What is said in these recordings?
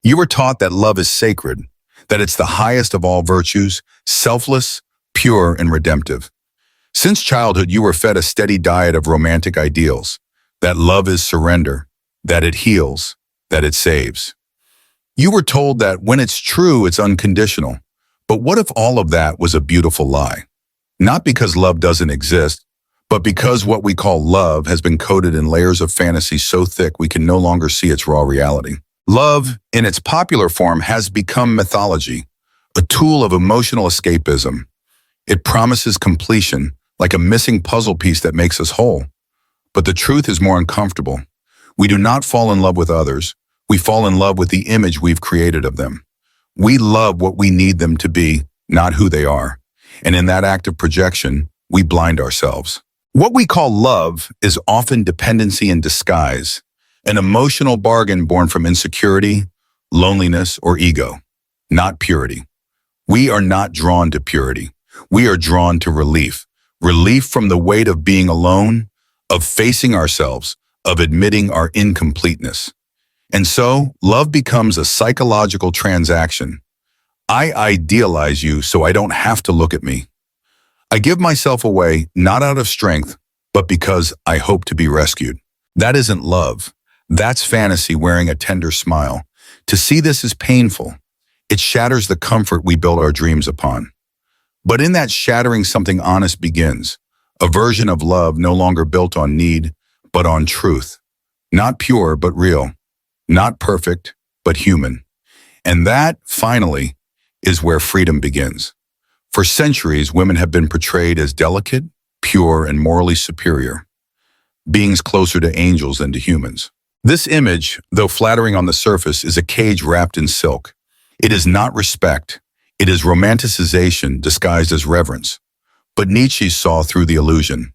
You were taught that love is sacred, that it's the highest of all virtues, selfless, pure, and redemptive. Since childhood, you were fed a steady diet of romantic ideals, that love is surrender, that it heals, that it saves. You were told that when it's true, it's unconditional. But what if all of that was a beautiful lie? Not because love doesn't exist, but because what we call love has been coated in layers of fantasy so thick we can no longer see its raw reality. Love, in its popular form, has become mythology, a tool of emotional escapism. It promises completion, like a missing puzzle piece that makes us whole. But the truth is more uncomfortable. We do not fall in love with others. We fall in love with the image we've created of them. We love what we need them to be, not who they are. And in that act of projection, we blind ourselves. What we call love is often dependency in disguise, an emotional bargain born from insecurity, loneliness, or ego, not purity. We are not drawn to purity. We are drawn to relief. Relief from the weight of being alone, of facing ourselves, of admitting our incompleteness. And so, love becomes a psychological transaction. I idealize you so I don't have to look at me. I give myself away, not out of strength, but because I hope to be rescued. That isn't love. That's fantasy wearing a tender smile. To see this is painful. It shatters the comfort we build our dreams upon. But in that shattering, something honest begins. A version of love no longer built on need, but on truth. Not pure, but real. Not perfect, but human. And that, finally, is where freedom begins. For centuries, women have been portrayed as delicate, pure, and morally superior, beings closer to angels than to humans. This image, though flattering on the surface, is a cage wrapped in silk. It is not respect. It is romanticization disguised as reverence. But Nietzsche saw through the illusion.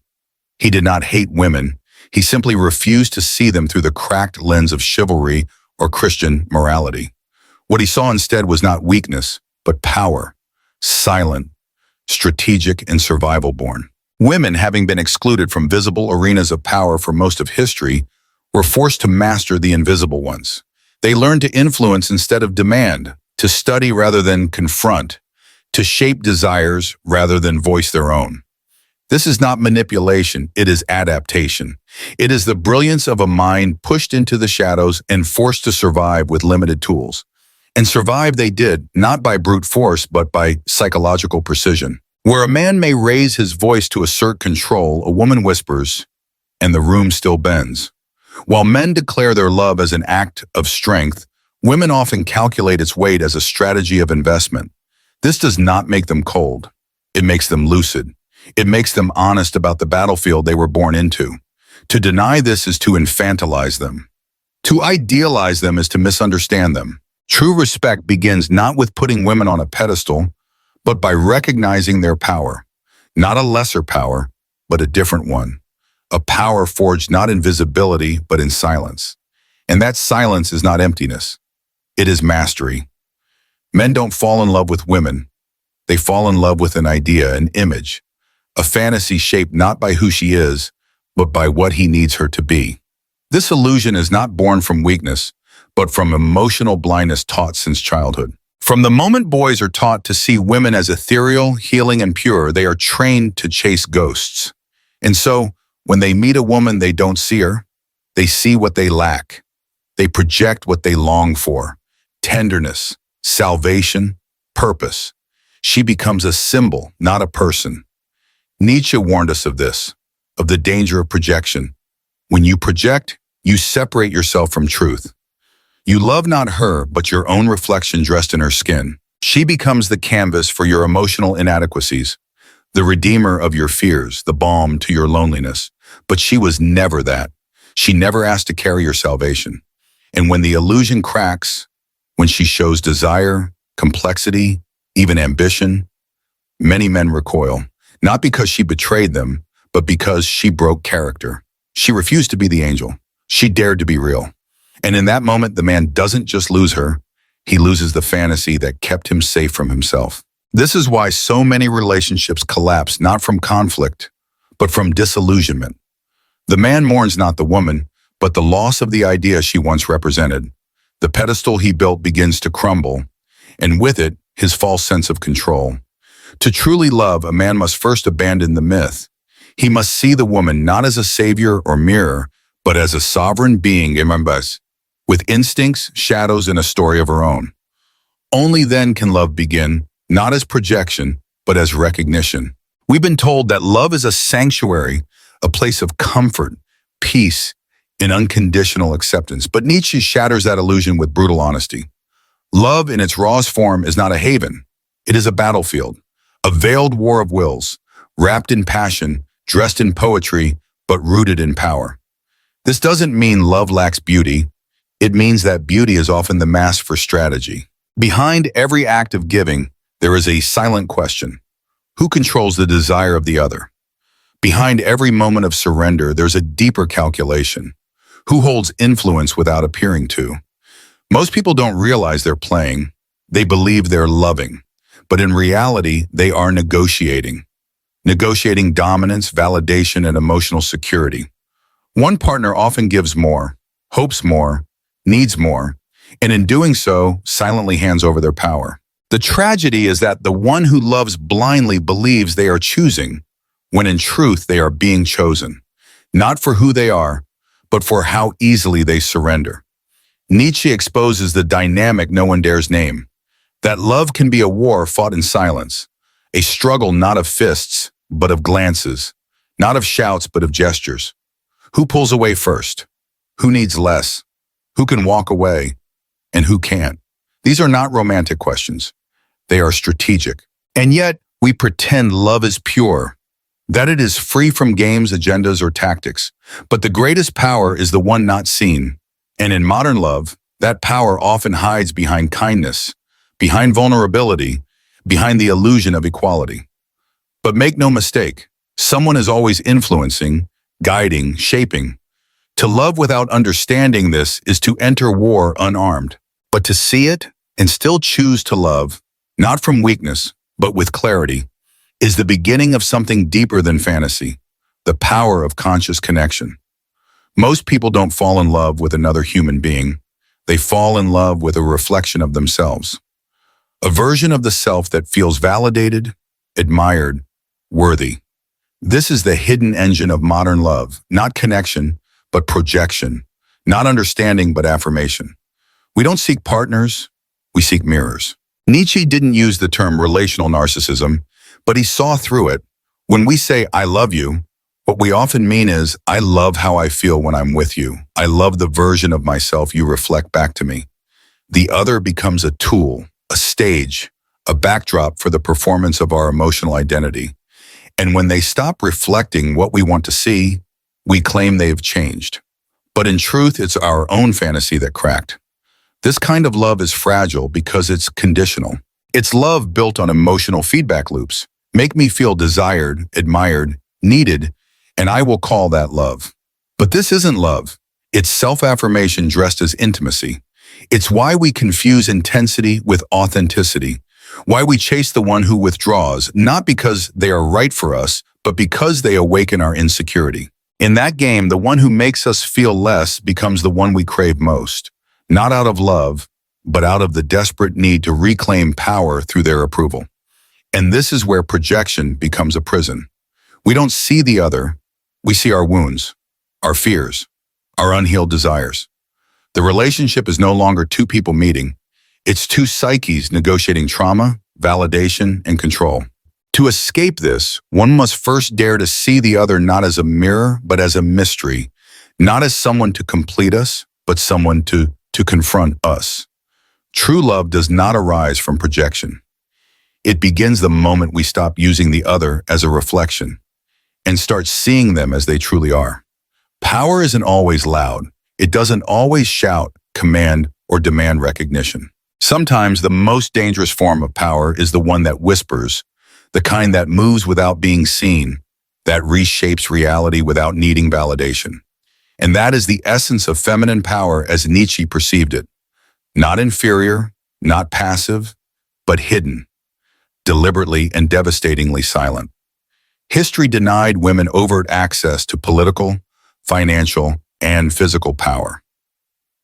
He did not hate women. He simply refused to see them through the cracked lens of chivalry or Christian morality. What he saw instead was not weakness, but power. Silent, strategic, and survival-born. Women, having been excluded from visible arenas of power for most of history, were forced to master the invisible ones. They learned to influence instead of demand, to study rather than confront, to shape desires rather than voice their own. This is not manipulation, it is adaptation. It is the brilliance of a mind pushed into the shadows and forced to survive with limited tools. And survive they did, not by brute force, but by psychological precision. Where a man may raise his voice to assert control, a woman whispers, and the room still bends. While men declare their love as an act of strength, women often calculate its weight as a strategy of investment. This does not make them cold. It makes them lucid. It makes them honest about the battlefield they were born into. To deny this is to infantilize them. To idealize them is to misunderstand them. True respect begins not with putting women on a pedestal, but by recognizing their power. Not a lesser power, but a different one. A power forged not in visibility, but in silence. And that silence is not emptiness. It is mastery. Men don't fall in love with women. They fall in love with an idea, an image, a fantasy shaped not by who she is, but by what he needs her to be. This illusion is not born from weakness, but from emotional blindness taught since childhood. From the moment boys are taught to see women as ethereal, healing, and pure, they are trained to chase ghosts. And so, when they meet a woman, they don't see her. They see what they lack. They project what they long for: tenderness, salvation, purpose. She becomes a symbol, not a person. Nietzsche warned us of this, of the danger of projection. When you project, you separate yourself from truth. You love not her, but your own reflection dressed in her skin. She becomes the canvas for your emotional inadequacies, the redeemer of your fears, the balm to your loneliness. But she was never that. She never asked to carry your salvation. And when the illusion cracks, when she shows desire, complexity, even ambition, many men recoil, not because she betrayed them, but because she broke character. She refused to be the angel. She dared to be real. And in that moment, the man doesn't just lose her, he loses the fantasy that kept him safe from himself. This is why so many relationships collapse not from conflict, but from disillusionment. The man mourns not the woman, but the loss of the idea she once represented. The pedestal he built begins to crumble, and with it, his false sense of control. To truly love, a man must first abandon the myth. He must see the woman not as a savior or mirror, but as a sovereign being, InnerMaze, with instincts, shadows, and a story of her own. Only then can love begin, not as projection, but as recognition. We've been told that love is a sanctuary, a place of comfort, peace, and unconditional acceptance. But Nietzsche shatters that illusion with brutal honesty. Love in its rawest form is not a haven. It is a battlefield, a veiled war of wills, wrapped in passion, dressed in poetry, but rooted in power. This doesn't mean love lacks beauty. It means that beauty is often the mask for strategy. Behind every act of giving, there is a silent question. Who controls the desire of the other? Behind every moment of surrender, there's a deeper calculation. Who holds influence without appearing to? Most people don't realize they're playing. They believe they're loving. But in reality, they are negotiating. Negotiating dominance, validation, and emotional security. One partner often gives more, hopes more, needs more, and in doing so, silently hands over their power. The tragedy is that the one who loves blindly believes they are choosing, when in truth they are being chosen, not for who they are, but for how easily they surrender. Nietzsche exposes the dynamic no one dares name, that love can be a war fought in silence, a struggle not of fists, but of glances, not of shouts, but of gestures. Who pulls away first? Who needs less? Who can walk away? And who can't? These are not romantic questions. They are strategic. And yet, we pretend love is pure, that it is free from games, agendas, or tactics. But the greatest power is the one not seen. And in modern love, that power often hides behind kindness, behind vulnerability, behind the illusion of equality. But make no mistake, someone is always influencing, guiding, shaping. To love without understanding this is to enter war unarmed. But to see it and still choose to love, not from weakness, but with clarity, is the beginning of something deeper than fantasy, the power of conscious connection. Most people don't fall in love with another human being. They fall in love with a reflection of themselves, a version of the self that feels validated, admired, worthy. This is the hidden engine of modern love, not connection, but projection, not understanding, but affirmation. We don't seek partners, we seek mirrors. Nietzsche didn't use the term relational narcissism, but he saw through it. When we say, I love you, what we often mean is, I love how I feel when I'm with you. I love the version of myself you reflect back to me. The other becomes a tool, a stage, a backdrop for the performance of our emotional identity. And when they stop reflecting what we want to see, we claim they've changed. But in truth, it's our own fantasy that cracked. This kind of love is fragile because it's conditional. It's love built on emotional feedback loops. Make me feel desired, admired, needed, and I will call that love. But this isn't love. It's self-affirmation dressed as intimacy. It's why we confuse intensity with authenticity, why we chase the one who withdraws, not because they are right for us, but because they awaken our insecurity. In that game, the one who makes us feel less becomes the one we crave most, not out of love, but out of the desperate need to reclaim power through their approval. And this is where projection becomes a prison. We don't see the other, we see our wounds, our fears, our unhealed desires. The relationship is no longer two people meeting. It's two psyches negotiating trauma, validation, and control. To escape this, one must first dare to see the other not as a mirror, but as a mystery, not as someone to complete us, but someone to confront us. True love does not arise from projection. It begins the moment we stop using the other as a reflection and start seeing them as they truly are. Power isn't always loud. It doesn't always shout, command, or demand recognition. Sometimes the most dangerous form of power is the one that whispers, the kind that moves without being seen, that reshapes reality without needing validation. And that is the essence of feminine power as Nietzsche perceived it. Not inferior, not passive, but hidden, deliberately and devastatingly silent. History denied women overt access to political, financial, and physical power.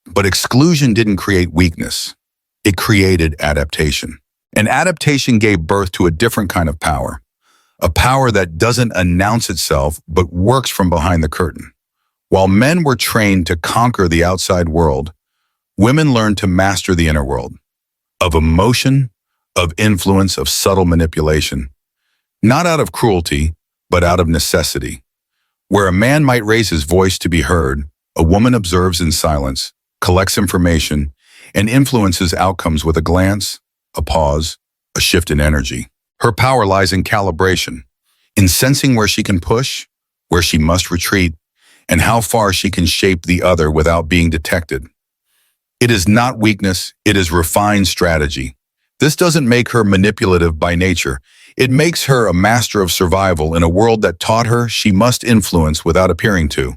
But exclusion didn't create weakness. It created adaptation. And adaptation gave birth to a different kind of power, a power that doesn't announce itself but works from behind the curtain. While men were trained to conquer the outside world, women learned to master the inner world, of emotion, of influence, of subtle manipulation, not out of cruelty, but out of necessity. Where a man might raise his voice to be heard, a woman observes in silence, collects information, and influences outcomes with a glance, a pause, a shift in energy. Her power lies in calibration, in sensing where she can push, where she must retreat, and how far she can shape the other without being detected. It is not weakness, it is refined strategy. This doesn't make her manipulative by nature. It makes her a master of survival in a world that taught her she must influence without appearing to.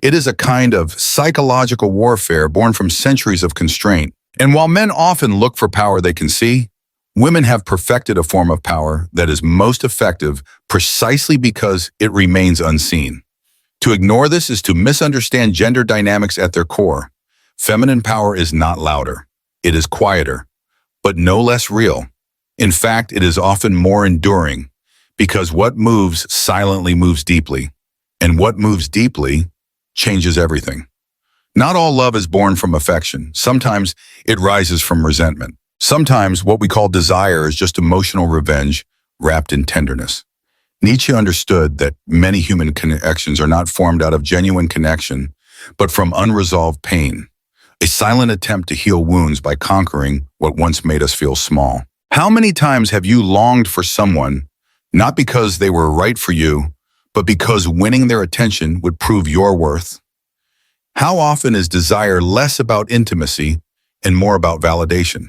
It is a kind of psychological warfare born from centuries of constraint. And while men often look for power they can see, women have perfected a form of power that is most effective precisely because it remains unseen. To ignore this is to misunderstand gender dynamics at their core. Feminine power is not louder. It is quieter, but no less real. In fact, it is often more enduring, because what moves silently moves deeply, and what moves deeply changes everything. Not all love is born from affection. Sometimes it rises from resentment. Sometimes what we call desire is just emotional revenge wrapped in tenderness. Nietzsche understood that many human connections are not formed out of genuine connection, but from unresolved pain, a silent attempt to heal wounds by conquering what once made us feel small. How many times have you longed for someone, not because they were right for you, but because winning their attention would prove your worth? How often is desire less about intimacy and more about validation?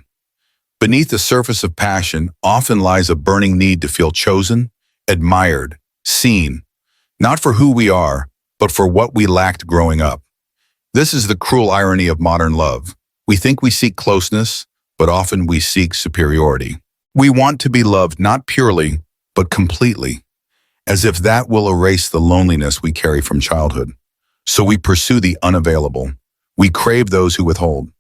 Beneath the surface of passion often lies a burning need to feel chosen, admired, seen, not for who we are, but for what we lacked growing up. This is the cruel irony of modern love. We think we seek closeness, but often we seek superiority. We want to be loved not purely, but completely, as if that will erase the loneliness we carry from childhood. So we pursue the unavailable. We crave those who withhold,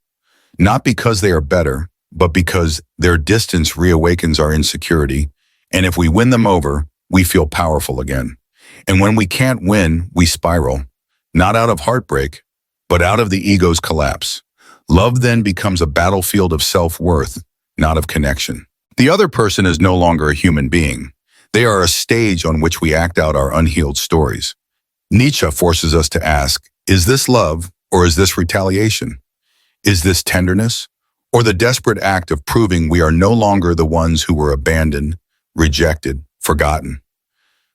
not because they are better, but because their distance reawakens our insecurity, and if we win them over, we feel powerful again. And when we can't win, we spiral, not out of heartbreak, but out of the ego's collapse. Love then becomes a battlefield of self-worth, not of connection. The other person is no longer a human being. They are a stage on which we act out our unhealed stories. Nietzsche forces us to ask, is this love or is this retaliation? Is this tenderness or the desperate act of proving we are no longer the ones who were abandoned, rejected, forgotten?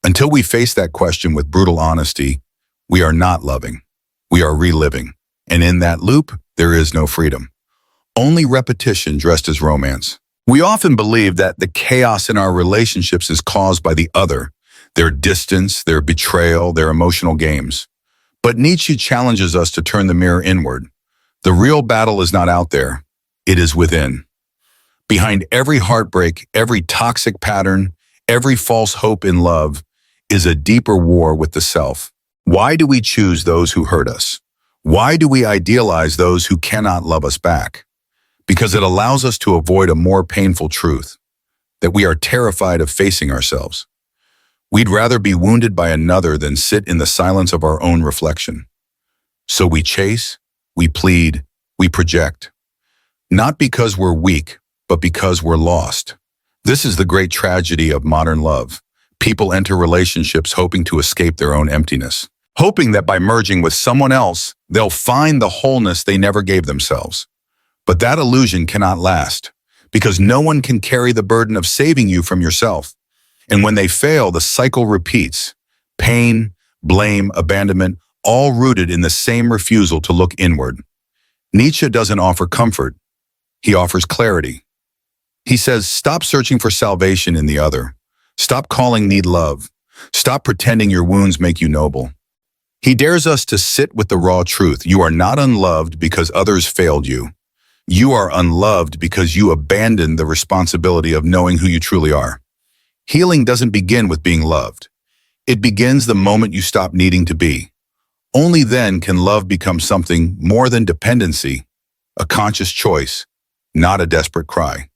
Until we face that question with brutal honesty, we are not loving. We are reliving. And in that loop, there is no freedom. Only repetition dressed as romance. We often believe that the chaos in our relationships is caused by the other, their distance, their betrayal, their emotional games. But Nietzsche challenges us to turn the mirror inward. The real battle is not out there. It is within. Behind every heartbreak, every toxic pattern, every false hope in love is a deeper war with the self. Why do we choose those who hurt us? Why do we idealize those who cannot love us back? Because it allows us to avoid a more painful truth, that we are terrified of facing ourselves. We'd rather be wounded by another than sit in the silence of our own reflection. So we chase, we plead, we project. Not because we're weak, but because we're lost. This is the great tragedy of modern love. People enter relationships hoping to escape their own emptiness, hoping that by merging with someone else, they'll find the wholeness they never gave themselves. But that illusion cannot last, because no one can carry the burden of saving you from yourself. And when they fail, the cycle repeats. Pain, blame, abandonment, all rooted in the same refusal to look inward. Nietzsche doesn't offer comfort. He offers clarity. He says, stop searching for salvation in the other. Stop calling need love. Stop pretending your wounds make you noble. He dares us to sit with the raw truth. You are not unloved because others failed you. You are unloved because you abandoned the responsibility of knowing who you truly are. Healing doesn't begin with being loved. It begins the moment you stop needing to be. Only then can love become something more than dependency, a conscious choice, not a desperate cry.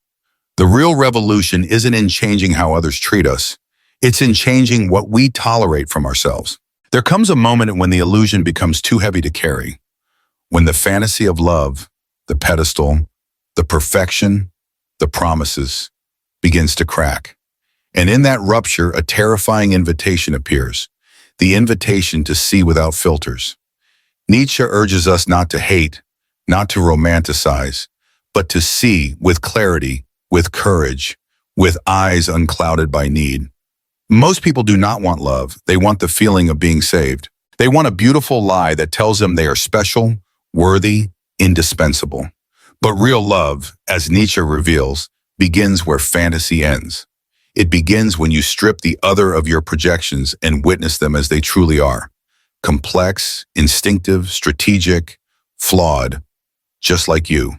The real revolution isn't in changing how others treat us. It's in changing what we tolerate from ourselves. There comes a moment when the illusion becomes too heavy to carry, when the fantasy of love, the pedestal, the perfection, the promises, begins to crack. And in that rupture, a terrifying invitation appears, the invitation to see without filters. Nietzsche urges us not to hate, not to romanticize, but to see with clarity, with courage, with eyes unclouded by need. Most people do not want love. They want the feeling of being saved. They want a beautiful lie that tells them they are special, worthy, indispensable. But real love, as Nietzsche reveals, begins where fantasy ends. It begins when you strip the other of your projections and witness them as they truly are. Complex, instinctive, strategic, flawed, just like you.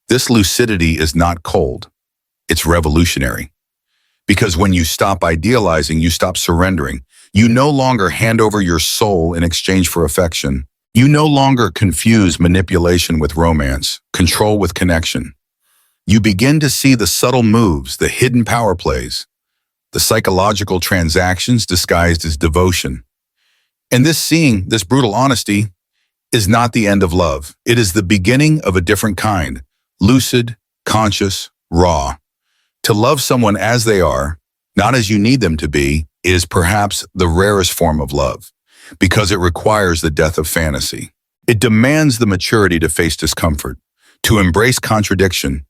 This lucidity is not cold. It's revolutionary. Because when you stop idealizing, you stop surrendering. You no longer hand over your soul in exchange for affection. You no longer confuse manipulation with romance, control with connection. You begin to see the subtle moves, the hidden power plays, the psychological transactions disguised as devotion. And this seeing, this brutal honesty, is not the end of love. It is the beginning of a different kind, lucid, conscious, raw. To love someone as they are, not as you need them to be, is perhaps the rarest form of love, because it requires the death of fantasy. It demands the maturity to face discomfort, to embrace contradiction,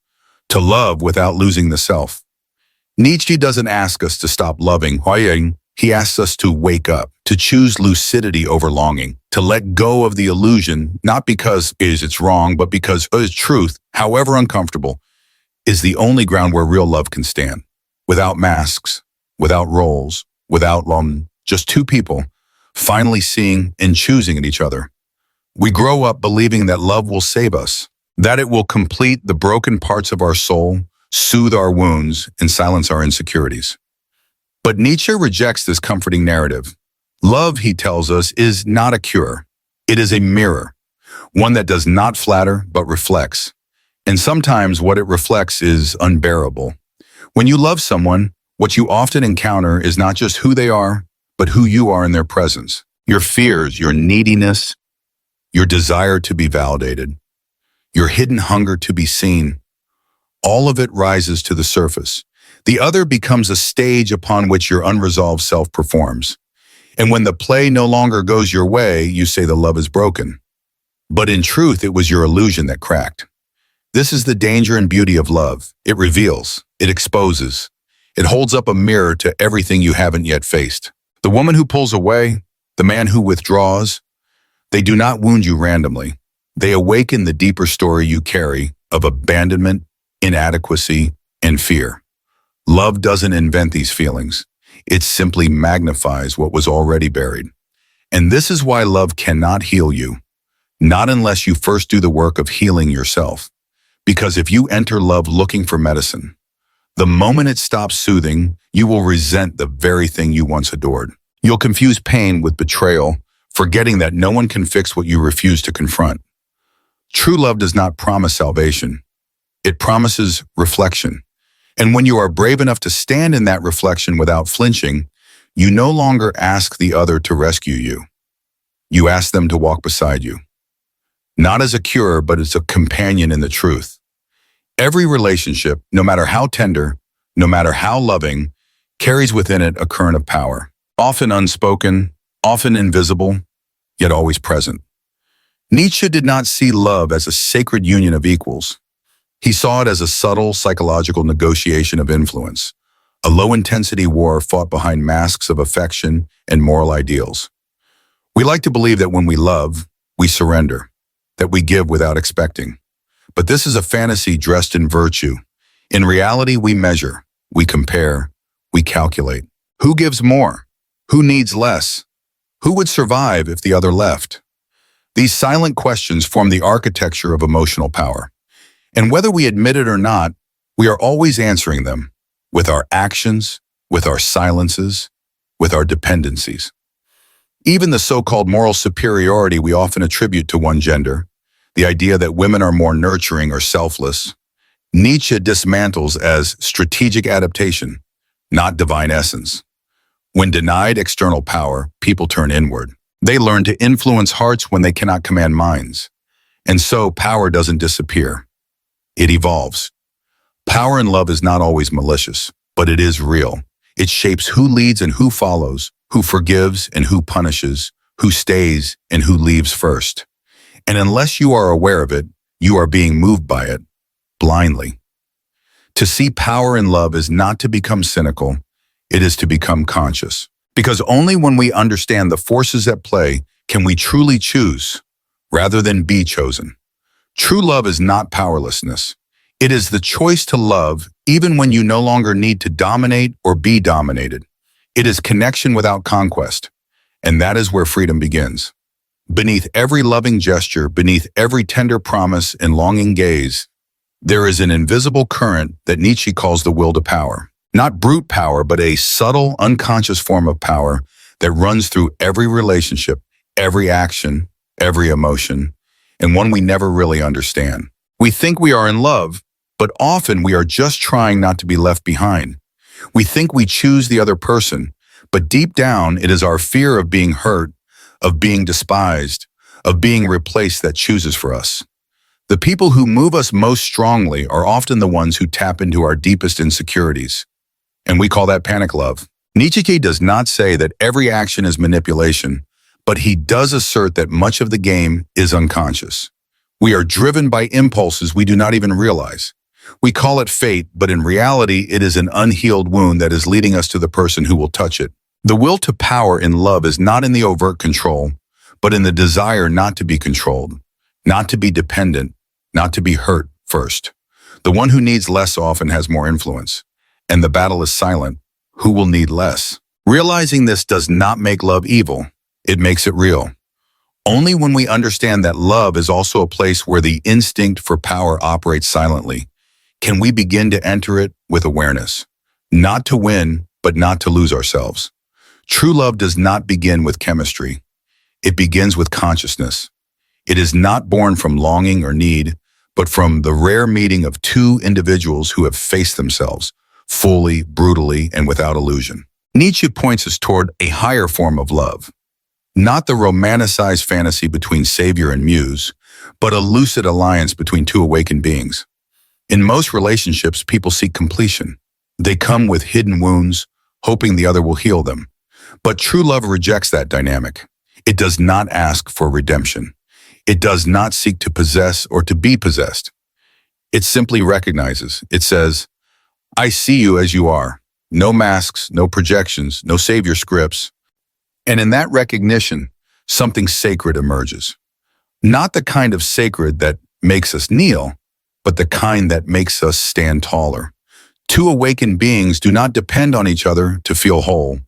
to love without losing the self. Nietzsche doesn't ask us to stop loving. He asks us to wake up, to choose lucidity over longing, to let go of the illusion, not because it's wrong, but because truth, however uncomfortable, is the only ground where real love can stand. Without masks, without roles, without just two people finally seeing and choosing in each other. We grow up believing that love will save us, that it will complete the broken parts of our soul, soothe our wounds, and silence our insecurities. But Nietzsche rejects this comforting narrative. Love, he tells us, is not a cure. It is a mirror, one that does not flatter but reflects. And sometimes what it reflects is unbearable. When you love someone, what you often encounter is not just who they are, but who you are in their presence. Your fears, your neediness, your desire to be validated, your hidden hunger to be seen, all of it rises to the surface. The other becomes a stage upon which your unresolved self performs. And when the play no longer goes your way, you say the love is broken. But in truth, it was your illusion that cracked. This is the danger and beauty of love. It reveals, it exposes, it holds up a mirror to everything you haven't yet faced. The woman who pulls away, the man who withdraws, they do not wound you randomly. They awaken the deeper story you carry of abandonment, inadequacy, and fear. Love doesn't invent these feelings. It simply magnifies what was already buried. And this is why love cannot heal you, not unless you first do the work of healing yourself. Because if you enter love looking for medicine, the moment it stops soothing, you will resent the very thing you once adored. You'll confuse pain with betrayal, forgetting that no one can fix what you refuse to confront. True love does not promise salvation. It promises reflection. And when you are brave enough to stand in that reflection without flinching, you no longer ask the other to rescue you. You ask them to walk beside you. Not as a cure, but as a companion in the truth. Every relationship, no matter how tender, no matter how loving, carries within it a current of power, often unspoken, often invisible, yet always present. Nietzsche did not see love as a sacred union of equals. He saw it as a subtle psychological negotiation of influence, a low-intensity war fought behind masks of affection and moral ideals. We like to believe that when we love, we surrender, that we give without expecting. But this is a fantasy dressed in virtue. In reality, we measure, we compare, we calculate. Who gives more? Who needs less? Who would survive if the other left? These silent questions form the architecture of emotional power. And whether we admit it or not, we are always answering them with our actions, with our silences, with our dependencies. Even the so-called moral superiority we often attribute to one gender, the idea that women are more nurturing or selfless, Nietzsche dismantles as strategic adaptation, not divine essence. When denied external power, people turn inward. They learn to influence hearts when they cannot command minds. And so power doesn't disappear. It evolves. Power in love is not always malicious, but it is real. It shapes who leads and who follows, who forgives and who punishes, who stays and who leaves first. And unless you are aware of it, you are being moved by it, blindly. To see power in love is not to become cynical, it is to become conscious. Because only when we understand the forces at play can we truly choose, rather than be chosen. True love is not powerlessness. It is the choice to love even when you no longer need to dominate or be dominated. It is connection without conquest, and that is where freedom begins. Beneath every loving gesture, beneath every tender promise and longing gaze, there is an invisible current that Nietzsche calls the will to power. Not brute power, but a subtle, unconscious form of power that runs through every relationship, every action, every emotion, and one we never really understand. We think we are in love, but often we are just trying not to be left behind. We think we choose the other person, but deep down it is our fear of being hurt, of being despised, of being replaced that chooses for us. The people who move us most strongly are often the ones who tap into our deepest insecurities. And we call that panic love. Nietzsche does not say that every action is manipulation, but he does assert that much of the game is unconscious. We are driven by impulses we do not even realize. We call it fate, but in reality, it is an unhealed wound that is leading us to the person who will touch it. The will to power in love is not in the overt control, but in the desire not to be controlled, not to be dependent, not to be hurt first. The one who needs less often has more influence, and the battle is silent. Who will need less? Realizing this does not make love evil. It makes it real. Only when we understand that love is also a place where the instinct for power operates silently can we begin to enter it with awareness, not to win, but not to lose ourselves. True love does not begin with chemistry. It begins with consciousness. It is not born from longing or need, but from the rare meeting of two individuals who have faced themselves, fully, brutally, and without illusion. Nietzsche points us toward a higher form of love, not the romanticized fantasy between savior and muse, but a lucid alliance between two awakened beings. In most relationships, people seek completion. They come with hidden wounds, hoping the other will heal them. But true love rejects that dynamic. It does not ask for redemption. It does not seek to possess or to be possessed. It simply recognizes. It says, I see you as you are. No masks, no projections, no savior scripts. And in that recognition, something sacred emerges. Not the kind of sacred that makes us kneel, but the kind that makes us stand taller. Two awakened beings do not depend on each other to feel whole.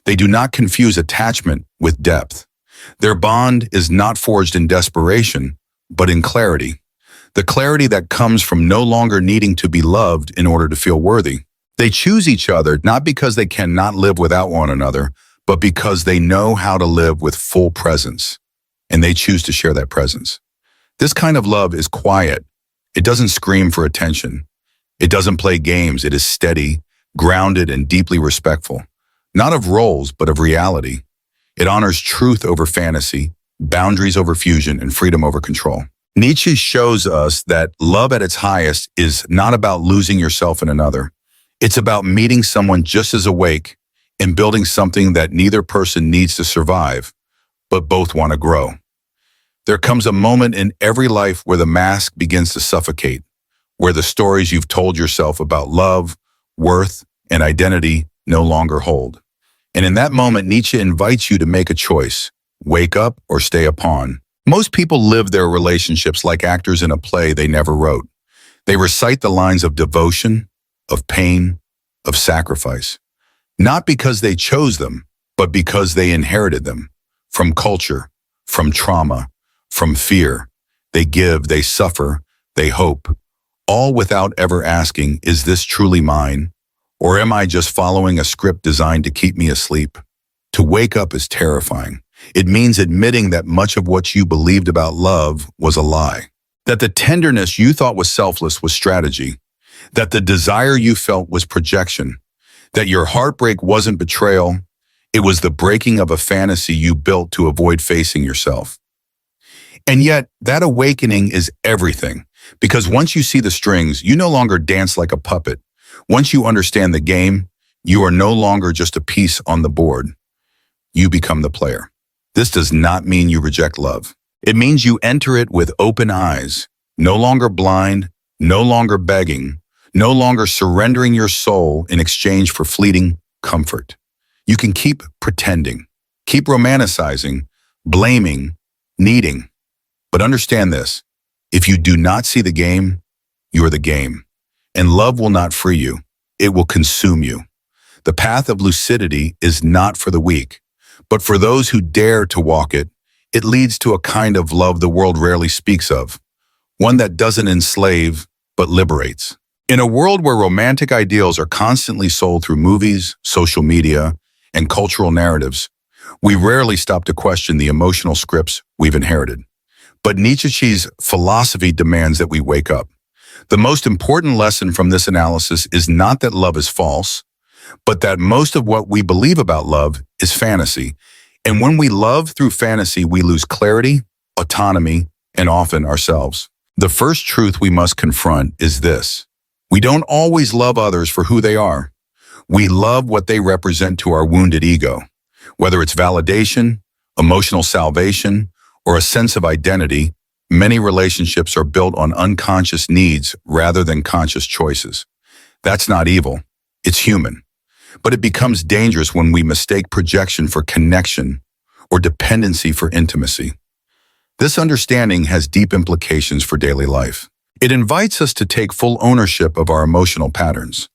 They do not confuse attachment with depth. Their bond is not forged in desperation, but in clarity. The clarity that comes from no longer needing to be loved in order to feel worthy. They choose each other not because they cannot live without one another, but because they know how to live with full presence, and they choose to share that presence. This kind of love is quiet. It doesn't scream for attention. It doesn't play games. It is steady, grounded, and deeply respectful. Not of roles, but of reality. It honors truth over fantasy, boundaries over fusion, and freedom over control. Nietzsche shows us that love at its highest is not about losing yourself in another. It's about meeting someone just as awake and building something that neither person needs to survive, but both want to grow. There comes a moment in every life where the mask begins to suffocate, where the stories you've told yourself about love, worth, and identity no longer hold. And in that moment, Nietzsche invites you to make a choice, wake up or stay a pawn. Most people live their relationships like actors in a play they never wrote. They recite the lines of devotion, of pain, of sacrifice, not because they chose them, but because they inherited them, from culture, from trauma, from fear. They give, they suffer, they hope, all without ever asking, is this truly mine? Or am I just following a script designed to keep me asleep? To wake up is terrifying. It means admitting that much of what you believed about love was a lie. That the tenderness you thought was selfless was strategy. That the desire you felt was projection. That your heartbreak wasn't betrayal. It was the breaking of a fantasy you built to avoid facing yourself. And yet, that awakening is everything. Because once you see the strings, you no longer dance like a puppet. Once you understand the game, you are no longer just a piece on the board. You become the player. This does not mean you reject love. It means you enter it with open eyes, no longer blind, no longer begging, no longer surrendering your soul in exchange for fleeting comfort. You can keep pretending, keep romanticizing, blaming, needing. But understand this, if you do not see the game, you are the game. And love will not free you, it will consume you. The path of lucidity is not for the weak, but for those who dare to walk it. It leads to a kind of love the world rarely speaks of, one that doesn't enslave, but liberates. In a world where romantic ideals are constantly sold through movies, social media, and cultural narratives, we rarely stop to question the emotional scripts we've inherited. But Nietzsche's philosophy demands that we wake up. The most important lesson from this analysis is not that love is false, but that most of what we believe about love is fantasy. And when we love through fantasy, we lose clarity, autonomy, and often ourselves. The first truth we must confront is this. We don't always love others for who they are. We love what they represent to our wounded ego. Whether it's validation, emotional salvation, or a sense of identity, many relationships are built on unconscious needs rather than conscious choices. That's not evil. It's human. But it becomes dangerous when we mistake projection for connection or dependency for intimacy. This understanding has deep implications for daily life. It invites us to take full ownership of our emotional patterns.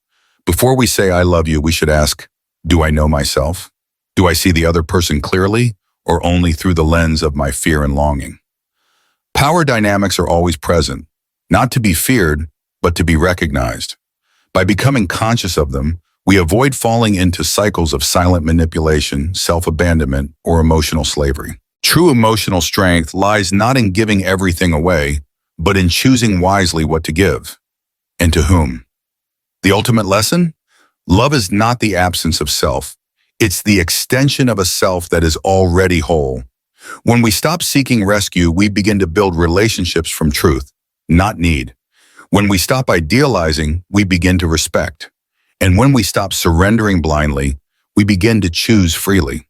Before we say, I love you, we should ask, do I know myself? Do I see the other person clearly or only through the lens of my fear and longing? Power dynamics are always present, not to be feared, but to be recognized. By becoming conscious of them, we avoid falling into cycles of silent manipulation, self-abandonment, or emotional slavery. True emotional strength lies not in giving everything away, but in choosing wisely what to give, and to whom. The ultimate lesson? Love is not the absence of self. It's the extension of a self that is already whole. When we stop seeking rescue, we begin to build relationships from truth, not need. When we stop idealizing, we begin to respect. And when we stop surrendering blindly, we begin to choose freely.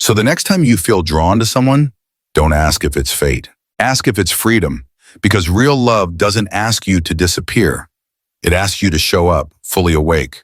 So the next time you feel drawn to someone, don't ask if it's fate. Ask if it's freedom, because real love doesn't ask you to disappear. It asks you to show up, fully awake.